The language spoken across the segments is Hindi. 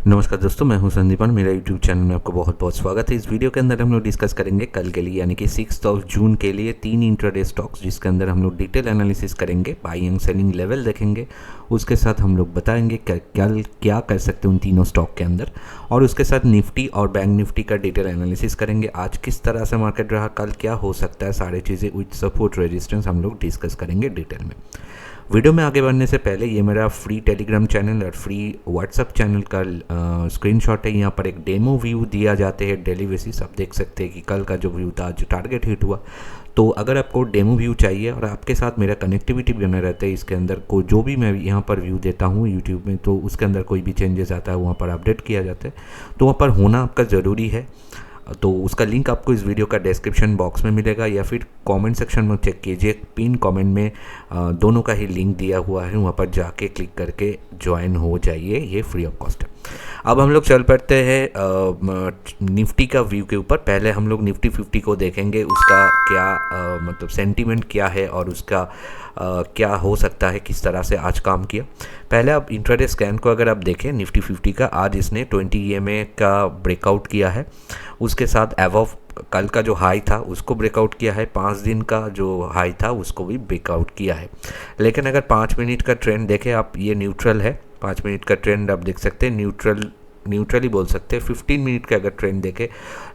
नमस्कार दोस्तों, मैं हूं संदीपन। मेरा यूट्यूब चैनल में आपको बहुत बहुत स्वागत है। इस वीडियो के अंदर हम लोग डिस्कस करेंगे कल के लिए यानी कि 6 जून के लिए 3 इंट्राडे स्टॉक्स, जिसके अंदर हम लोग डिटेल एनालिसिस करेंगे, बाइंग एंड सेलिंग लेवल देखेंगे। उसके साथ हम लोग बताएंगे कल क्या कर सकते हैं उन तीनों स्टॉक के अंदर, और उसके साथ निफ्टी और बैंक निफ्टी का डिटेल एनालिसिस करेंगे। आज किस तरह से मार्केट रहा, कल क्या हो सकता है, सारी चीज़ें विथ सपोर्ट रेजिस्टेंस हम लोग डिस्कस करेंगे डिटेल में। वीडियो में आगे बढ़ने से पहले ये मेरा फ्री टेलीग्राम चैनल और फ्री व्हाट्सअप चैनल का स्क्रीनशॉट है। यहाँ पर एक डेमो व्यू दिया जाते हैं डेली बेसिस। आप देख सकते हैं कि कल का जो व्यू था, जो टारगेट हिट हुआ। तो अगर आपको डेमो व्यू चाहिए और आपके साथ मेरा कनेक्टिविटी बने रहते हैं, इसके अंदर को जो भी मैं यहाँ पर व्यू देता हूँ यूट्यूब में, तो उसके अंदर कोई भी चेंजेस आता है वहाँ पर अपडेट किया जाता है, तो वहाँ पर होना आपका ज़रूरी है। तो उसका लिंक आपको इस वीडियो का डिस्क्रिप्शन बॉक्स में मिलेगा या फिर कमेंट सेक्शन में चेक कीजिए, पिन कमेंट में दोनों का ही लिंक दिया हुआ है, वहाँ पर जाके क्लिक करके ज्वाइन हो जाइए। ये फ्री ऑफ कॉस्ट है। अब हम लोग चल पड़ते हैं निफ्टी का व्यू के ऊपर। पहले हम लोग निफ्टी 50 को देखेंगे, उसका क्या मतलब सेंटीमेंट क्या है और उसका क्या हो सकता है, किस तरह से आज काम किया। पहले आप इंट्राडे स्कैन को अगर आप देखें निफ्टी 50 का, आज इसने 20 EMA का ब्रेकआउट किया है। उसके साथ एवव कल का जो हाई था उसको ब्रेकआउट किया है, 5 दिन का जो हाई था उसको भी ब्रेकआउट किया है। लेकिन अगर 5 मिनट का ट्रेंड देखें आप, ये न्यूट्रल है। 5 मिनट का ट्रेंड आप देख सकते हैं, न्यूट्रल ही बोल सकते हैं। 15 मिनट का अगर ट्रेंड देखें,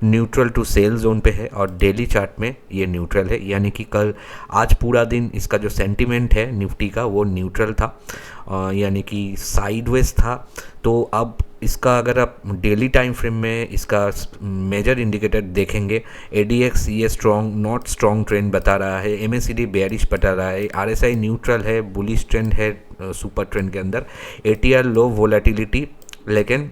न्यूट्रल टू सेल जोन पे है और डेली चार्ट में ये न्यूट्रल है। यानी कि कल आज पूरा दिन इसका जो सेंटीमेंट है निफ्टी का वो न्यूट्रल था, यानी कि साइडवेज था। तो अब इसका अगर आप डेली टाइम फ्रेम में इसका मेजर इंडिकेटर देखेंगे, ADX ये स्ट्रॉन्ग नॉट स्ट्रॉन्ग ट्रेंड बता रहा है, MACD बेयरिश बता रहा है, RSI न्यूट्रल है, बुलिश ट्रेंड है सुपर ट्रेंड के अंदर, ATR लो वोलेटिलिटी। लेकिन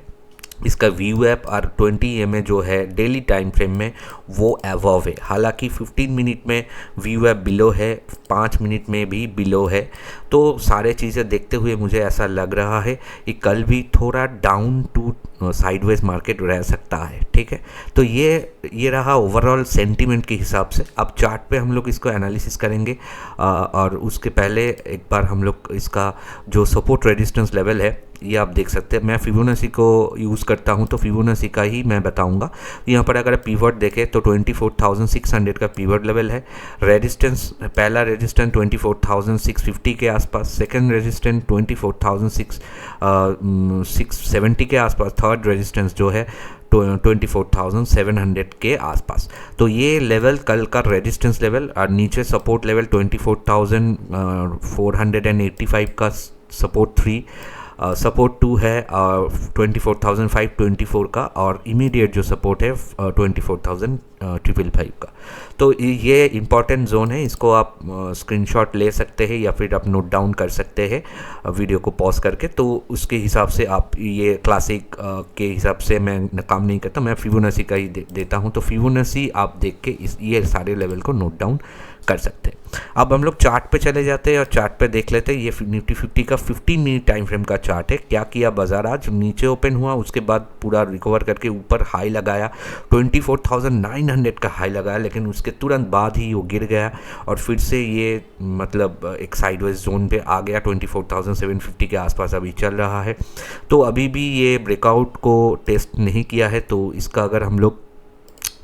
इसका व्यू ऐप और 20 EMA जो है डेली टाइम फ्रेम में वो अबव है। हालांकि 15 मिनट में व्यू ऐप बिलो है, 5 मिनट में भी बिलो है। तो सारे चीज़ें देखते हुए मुझे ऐसा लग रहा है कि कल भी थोड़ा डाउन टू साइडवेज मार्केट रह सकता है। ठीक है, तो ये रहा ओवरऑल सेंटीमेंट के हिसाब से। अब चार्ट पे हम लोग इसको एनालिसिस करेंगे, और उसके पहले एक बार हम लोग इसका जो सपोर्ट रेजिस्टेंस लेवल है ये आप देख सकते हैं। मैं फिबोनाची को यूज़ करता हूं तो फिबोनाची का ही मैं बताऊंगा। यहाँ पर अगर पिवट देखें तो 24,600 का पिवट लेवल है। रेजिस्टेंस, पहला रेजिस्टेंस 24,650 के आसपास, सेकंड रेजिस्टेंस 24,670 के आसपास, थर्ड रेजिस्टेंस जो है 24,700 के आसपास। तो ये लेवल कल का रेजिस्टेंस लेवल, और नीचे सपोर्ट लेवल 24,485 का सपोर्ट 3, सपोर्ट 2 है 24,524 का, और इमीडिएट जो सपोर्ट है 24,555 का। तो ये इम्पॉर्टेंट जोन है, इसको आप स्क्रीनशॉट ले सकते हैं या फिर आप नोट डाउन कर सकते हैं वीडियो को पॉज करके। तो उसके हिसाब से आप, ये क्लासिक के हिसाब से मैं काम नहीं करता, मैं फिबोनाची का ही देता हूँ। तो फिबोनाची आप देख के ये सारे लेवल को नोट डाउन कर सकते हैं। अब हम लोग चार्ट पे चले जाते हैं और चार्ट पे देख लेते हैं। ये निफ्टी 50 का 15 मिनट टाइम फ्रेम का चार्ट है। क्या किया बाजार, आज नीचे ओपन हुआ, उसके बाद पूरा रिकवर करके ऊपर हाई लगाया, 24,900 का हाई लगाया, लेकिन उसके तुरंत बाद ही वो गिर गया और फिर से ये मतलब एक साइडवेज जोन पे आ गया। 24,750 के आसपास अभी चल रहा है। तो अभी भी ये ब्रेकआउट को टेस्ट नहीं किया है। तो इसका अगर हम लोग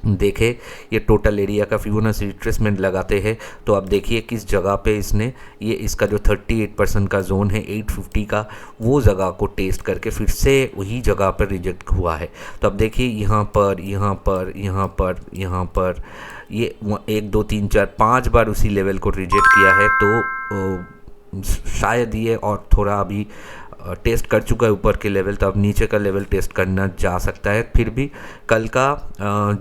देखें, ये टोटल एरिया का फिबोनाची रिट्रेसमेंट लगाते हैं तो आप देखिए किस जगह पे इसने, ये इसका जो 38% का जोन है 850 का, वो जगह को टेस्ट करके फिर से वही जगह पर रिजेक्ट हुआ है। तो अब देखिए यहाँ पर, यहाँ पर, यहाँ पर, यहाँ पर, ये 1 2 3 4 5 बार उसी लेवल को रिजेक्ट किया है। तो शायद ये और थोड़ा अभी टेस्ट कर चुका है ऊपर के लेवल, तो अब नीचे का लेवल टेस्ट करना जा सकता है। फिर भी कल का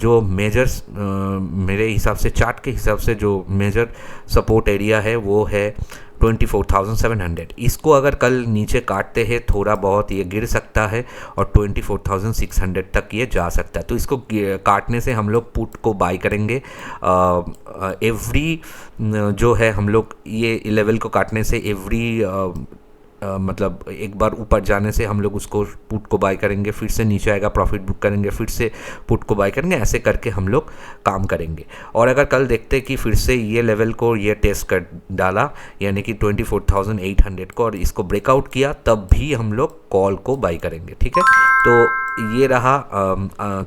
जो मेजर्स, मेरे हिसाब से चार्ट के हिसाब से जो मेजर सपोर्ट एरिया है वो है 24,700। इसको अगर कल नीचे काटते हैं थोड़ा बहुत ये गिर सकता है और 24,600 तक ये जा सकता है। तो इसको काटने से हम लोग पुट को बाय करेंगे। एवरी जो है हम लोग ये लेवल को काटने से एवरी मतलब एक बार ऊपर जाने से हम लोग उसको पुट को बाय करेंगे, फिर से नीचे आएगा प्रॉफिट बुक करेंगे, फिर से पुट को बाय करेंगे, ऐसे करके हम लोग काम करेंगे। और अगर कल देखते हैं कि फिर से ये लेवल को ये टेस्ट कर डाला यानी कि 24,800 को और इसको ब्रेकआउट किया, तब भी हम लोग कॉल को बाय करेंगे। ठीक है, तो ये रहा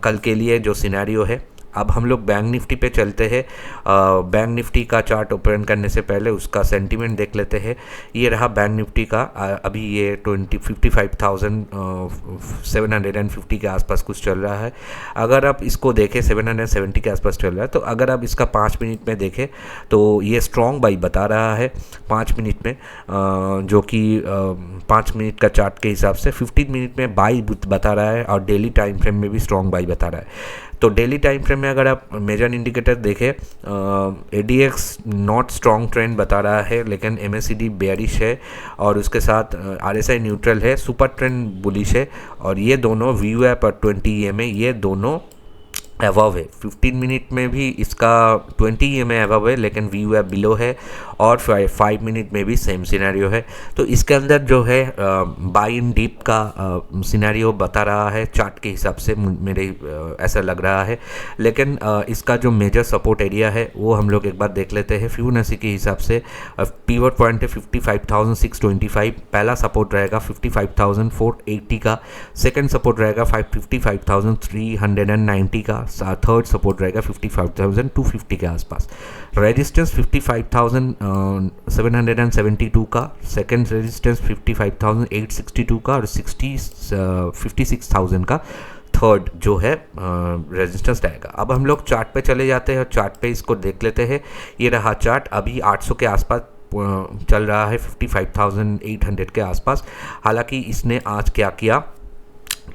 कल के लिए जो सिनेरियो है। अब हम लोग बैंक निफ्टी पे चलते हैं। बैंक निफ्टी का चार्ट ओपन करने से पहले उसका सेंटीमेंट देख लेते हैं। ये रहा बैंक निफ्टी का, अभी ये 55,750 के आसपास कुछ चल रहा है। अगर आप इसको देखें 770 के आसपास चल रहा है, तो अगर आप इसका 5 मिनट में देखें तो ये स्ट्रॉन्ग बाई बता रहा है 5 मिनट में, जो कि 5 मिनट का चार्ट के हिसाब से 15 मिनट में बाई बता रहा है और डेली टाइम फ्रेम में भी स्ट्रॉन्ग बाई बता रहा है। तो डेली टाइम फ्रेम में अगर आप मेजर इंडिकेटर देखें, ADX नॉट स्ट्रॉन्ग ट्रेंड बता रहा है, लेकिन MACD बेयरिश है और उसके साथ RSI न्यूट्रल है, सुपर ट्रेंड बुलिश है। और ये दोनों VWAP और 20 EMA ये दोनों अबव है। 15 मिनट में भी इसका 20 EMA अबव है, लेकिन VWAP बिलो है। और 5 मिनट में भी सेम सिनेरियो है। तो इसके अंदर जो है बाई इन डीप का सिनेरियो बता रहा है चार्ट के हिसाब से, मेरे ऐसा लग रहा है। लेकिन इसका जो मेजर सपोर्ट एरिया है वो हम लोग एक बार देख लेते हैं। फिबोनाची के हिसाब से पिवट पॉइंट है 55,625, पहला सपोर्ट रहेगा 55,480 का, सेकंड सपोर्ट रहेगा 55,390 का, थर्ड सपोर्ट रहेगा 55,250 के आसपास। रेजिस्टेंस 55,772 का, सेकंड रेजिस्टेंस 55,862 का और 56,000 का थर्ड जो है रेजिस्टेंस रहेगा। अब हम लोग चार्ट पे चले जाते हैं और चार्ट पे इसको देख लेते हैं। ये रहा चार्ट, अभी 800 के आसपास चल रहा है, 55,800 के आसपास। हालांकि इसने आज क्या किया,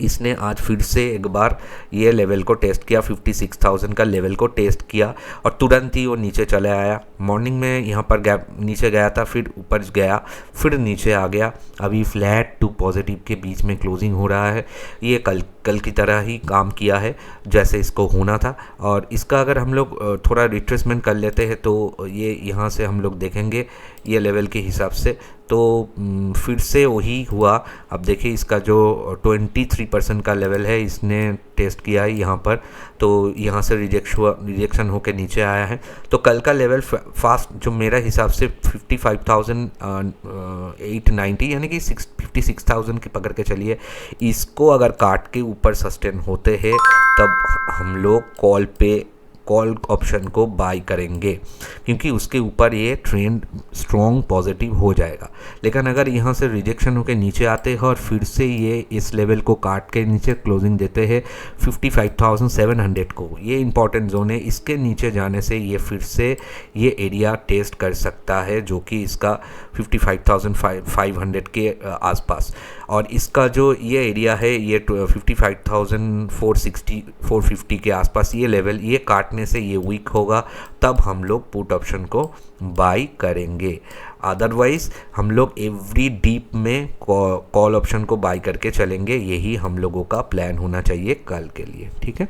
इसने आज फिर से एक बार ये लेवल को टेस्ट किया, 56,000 का लेवल को टेस्ट किया और तुरंत ही वो नीचे चले आया। मॉर्निंग में यहाँ पर गैप नीचे गया था, फिर ऊपर गया, फिर नीचे आ गया। अभी फ्लैट टू पॉजिटिव के बीच में क्लोजिंग हो रहा है। ये कल की तरह ही काम किया है जैसे इसको होना था। और इसका अगर हम लोग थोड़ा रिट्रेसमेंट कर लेते हैं तो ये यहाँ से हम लोग देखेंगे ये लेवल के हिसाब से, तो फिर से वही हुआ। अब देखिए इसका जो 23% का लेवल है इसने टेस्ट किया है यहाँ पर, तो यहाँ से रिजेक्शन होकर नीचे आया है। तो कल का लेवल फास्ट जो मेरा हिसाब से 55,890 यानी कि 56,000 की पकड़ के चलिए, इसको अगर काट के ऊपर सस्टेन होते हैं तब हम लोग कॉल ऑप्शन को बाय करेंगे, क्योंकि उसके ऊपर ये ट्रेंड स्ट्रॉन्ग पॉजिटिव हो जाएगा। लेकिन अगर यहाँ से रिजेक्शन होकर नीचे आते हैं और फिर से ये इस लेवल को काट के नीचे क्लोजिंग देते हैं 55,700 को, ये इंपॉर्टेंट जोन है। इसके नीचे जाने से ये फिर से ये एरिया टेस्ट कर सकता है जो कि इसका 55,500 के आसपास। और इसका जो ये एरिया है ये 55,450 के आसपास, ये लेवल ये काटने से ये वीक होगा, तब हम लोग पुट ऑप्शन को बाय करेंगे। अदरवाइज हम लोग एवरी डीप में कॉल ऑप्शन को बाय करके चलेंगे। यही हम लोगों का प्लान होना चाहिए कल के लिए। ठीक है,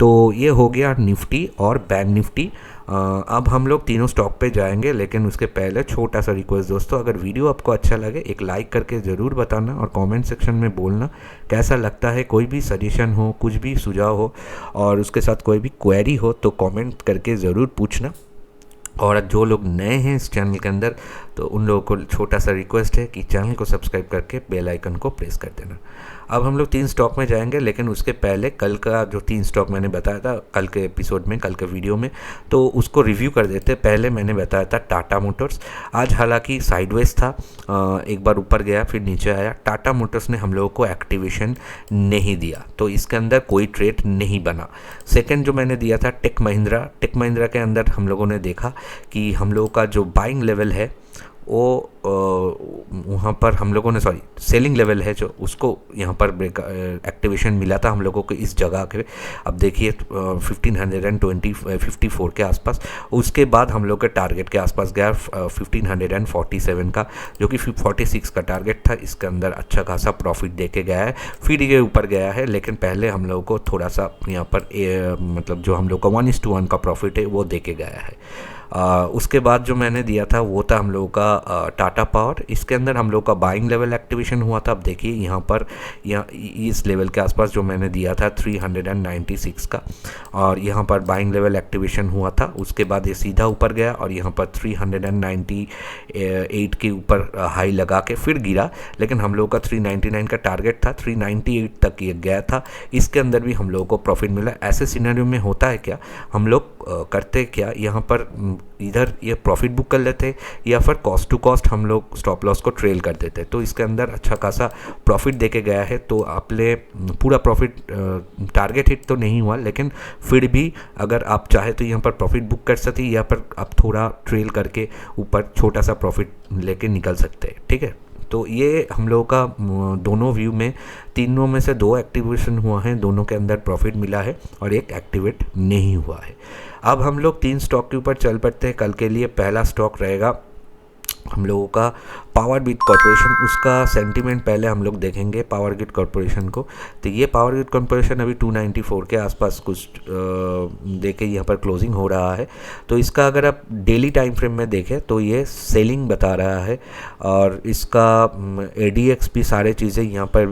तो ये हो गया निफ्टी और बैंक निफ्टी। अब हम लोग तीनों स्टॉक पे जाएंगे, लेकिन उसके पहले छोटा सा रिक्वेस्ट दोस्तों, अगर वीडियो आपको अच्छा लगे एक लाइक करके ज़रूर बताना और कमेंट सेक्शन में बोलना कैसा लगता है। कोई भी सजेशन हो, कुछ भी सुझाव हो और उसके साथ कोई भी क्वेरी हो तो कमेंट करके ज़रूर पूछना। और जो लोग नए हैं इस चैनल के अंदर तो उन लोगों को छोटा सा रिक्वेस्ट है कि चैनल को सब्सक्राइब करके बेल आइकन को प्रेस कर देना। अब हम लोग 3 स्टॉक में जाएंगे, लेकिन उसके पहले कल का जो 3 स्टॉक मैंने बताया था कल के एपिसोड में, कल के वीडियो में, तो उसको रिव्यू कर देते। पहले मैंने बताया था टाटा मोटर्स। आज हालांकि साइडवेज था, एक बार ऊपर गया फिर नीचे आया। टाटा मोटर्स ने हम लोगों को एक्टिवेशन नहीं दिया, तो इसके अंदर कोई ट्रेड नहीं बना। सेकेंड जो मैंने दिया था टेक महिंद्रा के अंदर हम लोगों ने देखा कि हम लोगों का जो बाइंग लेवल है वो वहाँ पर हम लोगों ने सेलिंग लेवल है जो उसको यहाँ पर एक्टिवेशन मिला था हम लोगों को इस जगह के। अब देखिए 1554 के आसपास, उसके बाद हम लोग के टारगेट के आसपास गया 1547 का, जो कि 46 का टारगेट था। इसके अंदर अच्छा खासा प्रॉफिट दे के गया है, फिर ये ऊपर गया है। लेकिन पहले हम लोगों को थोड़ा सा यहाँ पर मतलब जो हम लोग का 1:1 का प्रॉफिट है वो दे के गया है। उसके बाद जो मैंने दिया था वो था हम लोगों का टाटा पावर। इसके अंदर हम लोग का बाइंग लेवल एक्टिवेशन हुआ था। अब देखिए यहाँ पर इस लेवल के आसपास जो मैंने दिया था 396 का, और यहाँ पर बाइंग लेवल एक्टिवेशन हुआ था। उसके बाद ये सीधा ऊपर गया और यहाँ पर 398 के ऊपर हाई लगा के फिर गिरा, लेकिन हम लोगों का 399 का टारगेट था, 398 तक ये गया था। इसके अंदर भी हम लोगों को प्रॉफिट मिला। ऐसे सिनेरियो में होता है क्या, हम लोग करते क्या, यहाँ पर इधर ये प्रॉफिट बुक कर लेते या फिर कॉस्ट टू कॉस्ट हम लोग स्टॉप लॉस को ट्रेल कर देते। तो इसके अंदर अच्छा खासा प्रॉफिट देके गया है। तो आपने पूरा प्रॉफिट टारगेट हिट तो नहीं हुआ, लेकिन फिर भी अगर आप चाहे तो यहाँ पर प्रॉफिट बुक कर सकते या फिर आप थोड़ा ट्रेल करके ऊपर छोटा सा प्रॉफिट लेके निकल सकते हैं। ठीक है, तो ये हम लोगों का दोनों व्यू में, तीनों में से 2 एक्टिवेशन हुआ है, दोनों के अंदर प्रॉफिट मिला है और एक एक्टिवेट नहीं हुआ है। अब हम लोग 3 स्टॉक के ऊपर चल पड़ते हैं कल के लिए। पहला स्टॉक रहेगा हम लोगों का पावर ग्रिड कॉरपोरेशन। उसका सेंटीमेंट पहले हम लोग देखेंगे पावर ग्रिड कॉरपोरेशन को। तो ये पावर ग्रिड कॉरपोरेशन अभी 294 के आसपास कुछ देखे यहाँ पर क्लोजिंग हो रहा है। तो इसका अगर आप डेली टाइम फ्रेम में देखें तो ये सेलिंग बता रहा है, और इसका ADX भी सारे चीज़ें यहाँ पर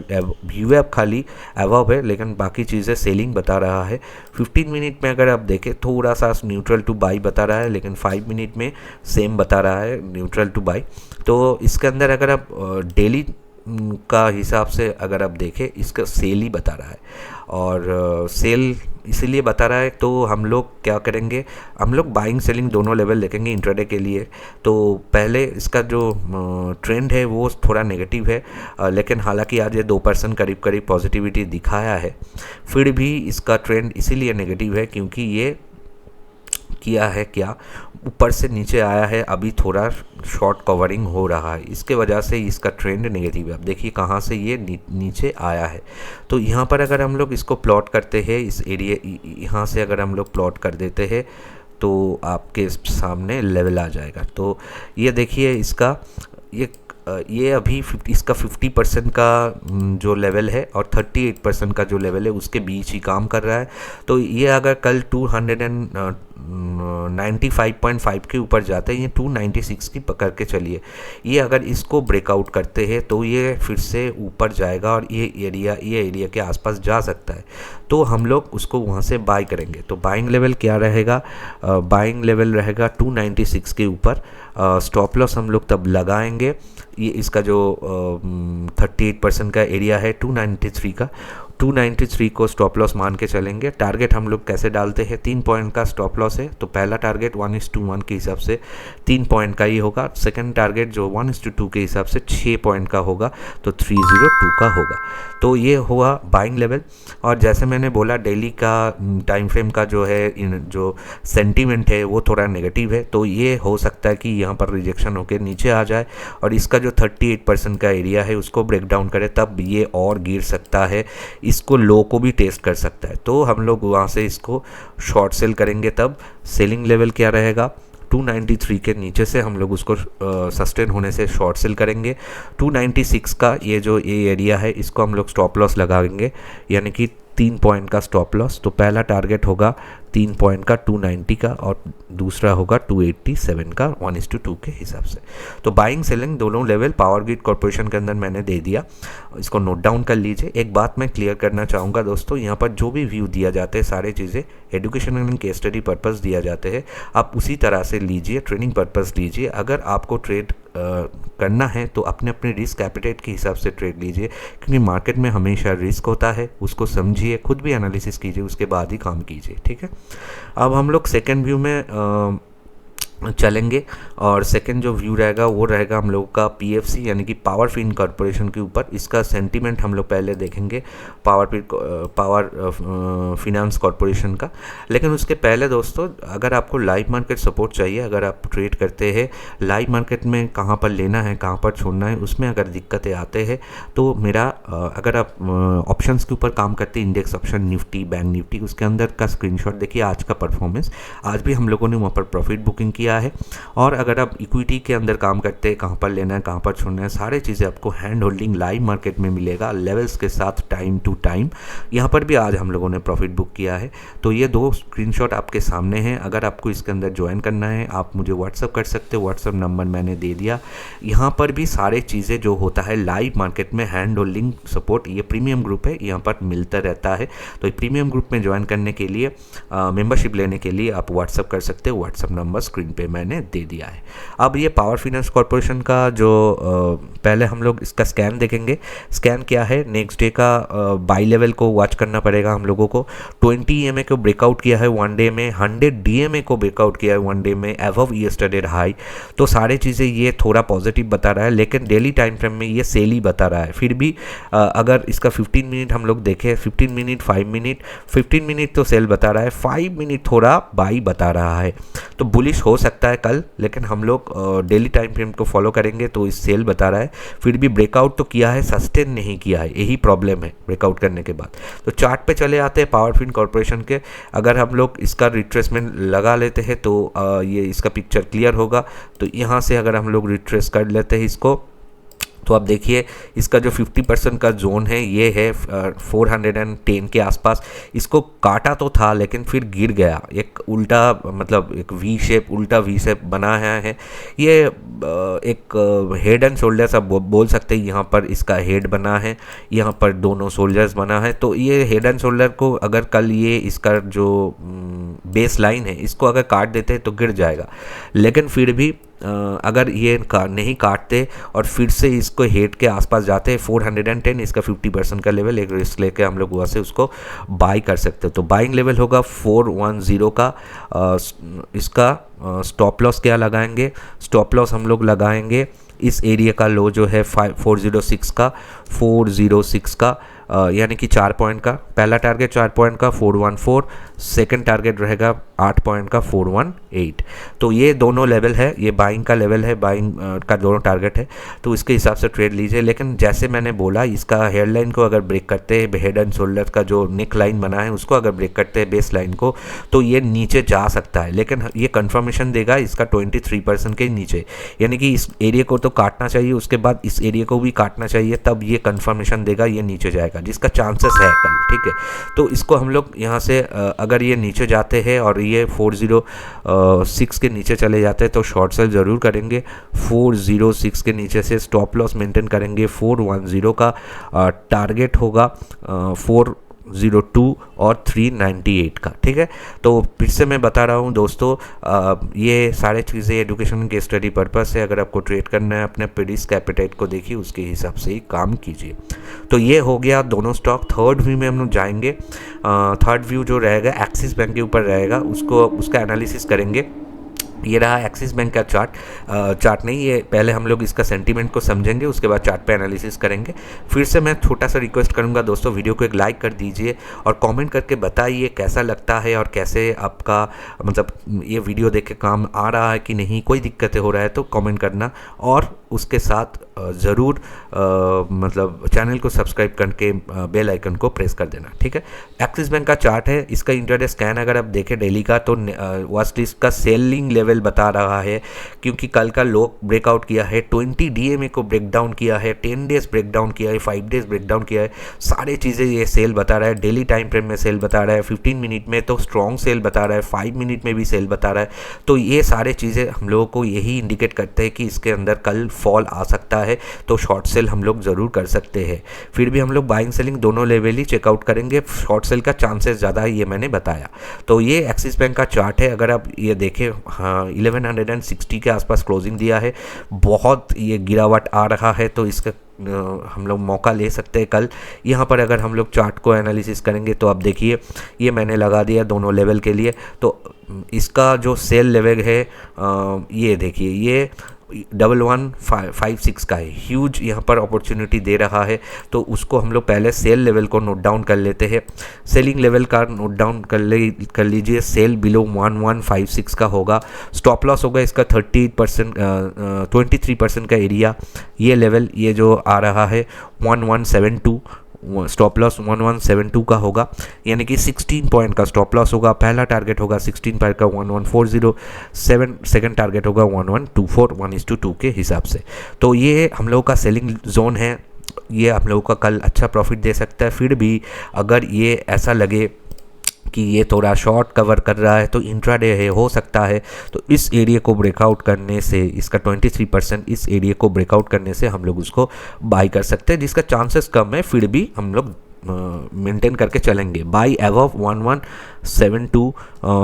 VWAP खाली अबव है, लेकिन बाकी चीज़ें सेलिंग बता रहा है। 15 मिनट में अगर आप देखें थोड़ा सा न्यूट्रल टू बाई बता रहा है, लेकिन 5 मिनट में सेम बता रहा है न्यूट्रल टू बाई। तो इसके अंदर अगर आप डेली का हिसाब से अगर आप देखें, इसका सेल ही बता रहा है, और सेल इसीलिए बता रहा है। तो हम लोग क्या करेंगे, हम लोग बाइंग सेलिंग दोनों लेवल देखेंगे इंट्राडे के लिए। तो पहले इसका जो ट्रेंड है वो थोड़ा नेगेटिव है, लेकिन हालांकि आज ये 2% करीब करीब पॉजिटिविटी दिखाया है। फिर भी इसका ट्रेंड इसीलिए नेगेटिव है क्योंकि ये किया है क्या, ऊपर से नीचे आया है, अभी थोड़ा शॉर्ट कवरिंग हो रहा है, इसके वजह से इसका ट्रेंड नेगेटिव है। अब देखिए कहाँ से ये नीचे आया है। तो यहाँ पर अगर हम लोग इसको प्लॉट करते हैं, इस एरिया यहाँ से अगर हम लोग प्लॉट कर देते हैं तो आपके सामने लेवल आ जाएगा। तो ये देखिए इसका ये अभी इसका 50% का जो लेवल है और 38% का जो लेवल है उसके बीच ही काम कर रहा है। तो ये अगर कल 295.5 के ऊपर जाते हैं, ये 296 की पकड़ के चलिए, ये अगर इसको ब्रेकआउट करते हैं तो ये फिर से ऊपर जाएगा और ये एरिया के आसपास जा सकता है। तो हम लोग उसको वहाँ से बाय करेंगे। तो बाइंग लेवल क्या रहेगा, बाइंग लेवल रहेगा 296 के ऊपर। स्टॉप लॉस हम लोग तब लगाएंगे, ये इसका जो 38% का एरिया है 293 का, 293 को स्टॉप लॉस मान के चलेंगे। टारगेट हम लोग कैसे डालते हैं, 3 पॉइंट का स्टॉप लॉस है, तो पहला टारगेट 1:1 के हिसाब से 3 पॉइंट का ही होगा। सेकंड टारगेट जो 1:2 के हिसाब से 6 पॉइंट का होगा, तो 302 का होगा। तो ये हुआ बाइंग लेवल। और जैसे मैंने बोला डेली का टाइम फ्रेम का जो है जो सेंटीमेंट है वो थोड़ा नेगेटिव है, तो ये हो सकता है कि यहाँ पर रिजेक्शन होकर नीचे आ जाए और इसका जो 38% का एरिया है उसको ब्रेक डाउन करे, तब ये और गिर सकता है, इसको लो को भी टेस्ट कर सकता है। तो हम लोग वहाँ से इसको शॉर्ट सेल करेंगे। तब सेलिंग लेवल क्या रहेगा, 293 के नीचे से हम लोग उसको सस्टेन होने से शॉर्ट सेल करेंगे। 296 का ये जो एरिया है इसको हम लोग स्टॉप लॉस लगाएंगे, यानी कि 3 पॉइंट का स्टॉप लॉस। तो पहला टारगेट होगा 3 पॉइंट का 290 का और दूसरा होगा 287 का 1:2 के हिसाब से। तो बाइंग सेलिंग दोनों लेवल पावर ग्रिड कॉर्पोरेशन के अंदर मैंने दे दिया, इसको नोट डाउन कर लीजिए। एक बात मैं क्लियर करना चाहूँगा दोस्तों, यहाँ पर जो भी व्यू दिया जाते हैं सारे चीज़ें educational and case study purpose दिया जाते हैं, आप उसी तरह से लीजिए, ट्रेनिंग पर्पस लीजिए। अगर आपको ट्रेड करना है तो अपने अपने रिस्क एपिटाइट के हिसाब से ट्रेड लीजिए, क्योंकि मार्केट में हमेशा रिस्क होता है, उसको समझिए, खुद भी एनालिसिस कीजिए, उसके बाद ही काम कीजिए। ठीक है, अब हम लोग सेकेंड व्यू में चलेंगे और सेकंड जो व्यू रहेगा वो रहेगा हम लोगों का PFC यानी कि पावर फिन कॉर्पोरेशन के ऊपर। इसका सेंटीमेंट हम लोग पहले देखेंगे पावर फिनेंस कॉर्पोरेशन का। लेकिन उसके पहले दोस्तों, अगर आपको लाइव मार्केट सपोर्ट चाहिए, अगर आप ट्रेड करते हैं लाइव मार्केट में कहाँ पर लेना है कहाँ पर छोड़ना है उसमें अगर दिक्कतें आते हैं तो मेरा अगर आप ऑप्शंस के ऊपर काम करते हैं, index option Nifty bank Nifty, उसके अंदर का स्क्रीनशॉट देखिए आज का परफॉर्मेंस। आज भी हम लोगों ने वहाँ पर प्रॉफिट बुकिंग किया किया है। और अगर आप इक्विटी के अंदर काम करते हैं, कहाँ पर लेना है, कहाँ पर छोड़ना है, सारे चीज़ें आपको हैंड होल्डिंग लाइव मार्केट में मिलेगा, लेवल्स के साथ टाइम टू टाइम। यहाँ पर भी आज हम लोगों ने प्रॉफिट बुक किया है। तो ये 2 स्क्रीनशॉट आपके सामने हैं। अगर आपको इसके अंदर ज्वाइन करना है आप मुझे व्हाट्सअप कर सकते हो, व्हाट्सअप नंबर मैंने दे दिया। यहाँ पर भी सारे चीज़ें जो होता है लाइव मार्केट में हैंड होल्डिंग सपोर्ट, ये प्रीमियम ग्रुप है, यहाँ पर मिलता रहता है। तो प्रीमियम ग्रुप में ज्वाइन करने के लिए, मेंबरशिप लेने के लिए आप व्हाट्सअप कर सकते हो। व्हाट्सअप नंबर स्क्रीन पे मैंने दे दिया है। अब ये पावर फाइनेंस कॉर्पोरेशन का जो पहले हम लोग इसका स्कैन देखेंगे। स्कैन क्या है, नेक्स्ट डे का बाई लेवल को वॉच करना पड़ेगा हम लोगों को। 20 EMA को ब्रेकआउट किया है 1 डे में, 100 DMA को ब्रेकआउट किया है 1 डे में, अबव यस्टरडे हाई। तो सारे चीज़ें ये थोड़ा पॉजिटिव बता रहा है, लेकिन डेली टाइम फ्रेम में ये सेल ही बता रहा है। फिर भी अगर इसका 15 मिनट हम लोग देखें, 15 मिनट 5 मिनट, 15 मिनट तो सेल बता रहा है, 5 मिनट थोड़ा बाई बता रहा है। तो बुलिश हो सकता है कल, लेकिन हम लोग डेली टाइम फ्रेम को फॉलो करेंगे तो इस सेल बता रहा है। फिर भी ब्रेकआउट तो किया है, सस्टेन नहीं किया है, यही प्रॉब्लम है ब्रेकआउट करने के बाद। तो चार्ट पे चले आते हैं पावर फाइनेंस कॉर्पोरेशन के। अगर हम लोग इसका रिट्रेसमेंट लगा लेते हैं तो ये इसका पिक्चर क्लियर होगा। तो यहाँ से अगर हम लोग रिट्रेस कर लेते हैं इसको, तो आप देखिए इसका जो 50% का जोन है ये है 410 के आसपास। इसको काटा तो था लेकिन फिर गिर गया, एक उल्टा मतलब एक उल्टा वी शेप बना है। ये एक हेड एंड शोल्डर सा बोल सकते हैं। यहाँ पर इसका हेड बना है, यहाँ पर दोनों शोल्डर्स बना है। तो ये हेड एंड शोल्डर को अगर कल ये इसका जो बेस लाइन है इसको अगर काट देते हैं तो गिर जाएगा। लेकिन फिर भी अगर ये नहीं काटते और फिर से इसको हेड के आसपास जाते हैं 410, इसका 50% का लेवल, एक रिस्क लेके हम लोग वहाँ से उसको बाई कर सकते हैं। तो बाइंग लेवल होगा 410 का। इसका स्टॉप लॉस क्या लगाएंगे, स्टॉप लॉस हम लोग लगाएंगे इस एरिया का लो जो है 406 का, यानी कि 4 पॉइंट का। पहला टारगेट 4 पॉइंट का 414, सेकंड टारगेट रहेगा 8 पॉइंट का 418। तो ये दोनों लेवल है, ये बाइंग का लेवल है, बाइंग का दोनों टारगेट है। तो इसके हिसाब से ट्रेड लीजिए। लेकिन जैसे मैंने बोला, इसका हेयर लाइन को अगर ब्रेक करते हैं, हेड एंड शोल्डर का जो नेक लाइन बना है उसको अगर ब्रेक करते हैं, बेस लाइन को, तो ये नीचे जा सकता है। लेकिन ये कंफर्मेशन देगा इसका 23% के नीचे, यानी कि इस एरिया को तो काटना चाहिए, उसके बाद इस एरिया को भी काटना चाहिए, तब ये कंफर्मेशन देगा ये नीचे जाएगा, जिसका चांसेस है कल। ठीक है, तो इसको हम लोग यहाँ से अगर ये नीचे जाते हैं और ये 406 के नीचे चले जाते हैं तो शॉर्ट सेल ज़रूर करेंगे। 406 के नीचे से स्टॉप लॉस मेंटेन करेंगे। 410 का टारगेट होगा 402 और 398 का। ठीक है, तो फिर से मैं बता रहा हूँ दोस्तों, ये सारे चीज़ें एजुकेशन के स्टडी पर्पस से, अगर आपको ट्रेड करना है अपने रिस्क एपेटाइट को देखिए, उसके हिसाब से ही काम कीजिए। तो ये हो गया दोनों स्टॉक। थर्ड व्यू में हम लोग जाएंगे। थर्ड व्यू जो रहेगा एक्सिस बैंक के ऊपर रहेगा, उसका एनालिसिस करेंगे। ये रहा एक्सिस बैंक का चार्ट नहीं, ये पहले हम लोग इसका सेंटीमेंट को समझेंगे, उसके बाद चार्ट पे एनालिसिस करेंगे। फिर से मैं छोटा सा रिक्वेस्ट करूंगा दोस्तों, वीडियो को एक लाइक कर दीजिए और कमेंट करके बताइए कैसा लगता है और कैसे आपका मतलब ये वीडियो देख के काम आ रहा है कि नहीं, कोई दिक्कतें हो रहा है तो कमेंट करना। और उसके साथ ज़रूर मतलब चैनल को सब्सक्राइब करके बेल आइकन को प्रेस कर देना। ठीक है, एक्सिस बैंक का चार्ट है, इसका इंट्राडे स्कैन अगर आप देखें डेली का, तो वॉच लिस्ट का सेलिंग लेवल बता रहा है, क्योंकि कल का लो ब्रेकआउट किया है, 20 DMA को ब्रेक डाउन किया है, 10 डेज ब्रेक डाउन किया है, 5 डेज ब्रेक डाउन किया है, सारे चीज़ें ये सेल बता रहा है। डेली टाइम फ्रेम में सेल बता रहा है, 15 मिनट में तो स्ट्रॉन्ग सेल बता रहा है, 5 मिनट में भी सेल बता रहा है। तो ये सारे चीज़ें हम लोगों को यही इंडिकेट करते हैं कि इसके अंदर कल फॉल आ सकता है, तो शॉर्ट सेल हम लोग ज़रूर कर सकते हैं। फिर भी हम लोग बाइंग सेलिंग दोनों लेवल ही चेकआउट करेंगे, शॉर्ट सेल का चांसेस ज़्यादा है, ये मैंने बताया। तो ये एक्सिस बैंक का चार्ट है, अगर आप ये देखें, हाँ 1160 के आसपास क्लोजिंग दिया है, बहुत ये गिरावट आ रहा है, तो इसका हम लोग मौका ले सकते हैं कल। यहाँ पर अगर हम लोग चार्ट को एनालिसिस करेंगे तो आप देखिए, ये मैंने लगा दिया दोनों लेवल के लिए। तो इसका जो सेल लेवल है ये देखिए, ये 1156 का है, ह्यूज यहाँ पर अपॉर्चुनिटी दे रहा है। तो उसको हम लोग पहले सेल लेवल को नोट डाउन कर लेते हैं। सेलिंग लेवल का नोट डाउन कर लीजिए, सेल बिलो 1156 का होगा। स्टॉप लॉस होगा इसका 23% का एरिया, ये लेवल ये जो आ रहा है 1172 स्टॉप लॉस 1172 का होगा, यानी कि 16 पॉइंट का स्टॉप लॉस होगा। पहला टारगेट होगा 16 पॉइंट का 1140, सेकंड टारगेट होगा 1124 1:2 के हिसाब से। तो ये हम लोगों का सेलिंग जोन है, ये हम लोगों का कल अच्छा प्रॉफिट दे सकता है। फिर भी अगर ये ऐसा लगे कि ये थोड़ा शॉर्ट कवर कर रहा है तो इंट्राडे है, हो सकता है तो इस एरिया को ब्रेकआउट करने से, इसका 23% इस एरिया को ब्रेकआउट करने से हम लोग उसको बाई कर सकते हैं, जिसका चांसेस कम है। फिर भी हम लोग मेंटेन करके चलेंगे। बाई अबव 1172,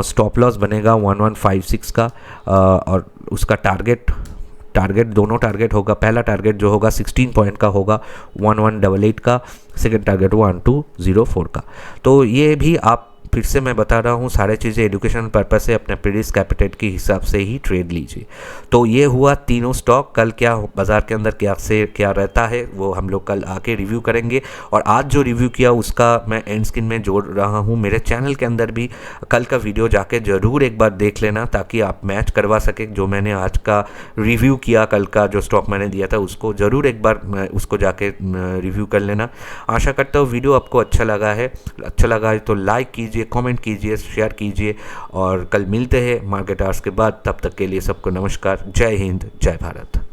स्टॉप लॉस बनेगा 1156 का, और उसका टारगेट दोनों टारगेट होगा। पहला टारगेट जो होगा 16 पॉइंट का होगा 1188 का, सेकंड टारगेट 1204 का। तो ये भी आप फिर से मैं बता रहा हूँ, सारे चीज़ें एजुकेशन पर्पस से अपने प्रीवियस कैपिटल के हिसाब से ही ट्रेड लीजिए। तो ये हुआ तीनों स्टॉक। कल क्या बाज़ार के अंदर क्या रहता है वो हम लोग कल आके रिव्यू करेंगे। और आज जो रिव्यू किया उसका मैं एंड स्क्रीन में जोड़ रहा हूँ। मेरे चैनल के अंदर भी कल का वीडियो जाके ज़रूर एक बार देख लेना, ताकि आप मैच करवा सके। जो मैंने आज का रिव्यू किया, कल का जो स्टॉक मैंने दिया था उसको ज़रूर एक बार उसको जाके रिव्यू कर लेना। आशा करता हूँ वीडियो आपको अच्छा लगा है तो लाइक कीजिए, कमेंट कीजिए, शेयर कीजिए, और कल मिलते हैं मार्केट आवर्स के बाद। तब तक के लिए सबको नमस्कार। जय हिंद, जय भारत।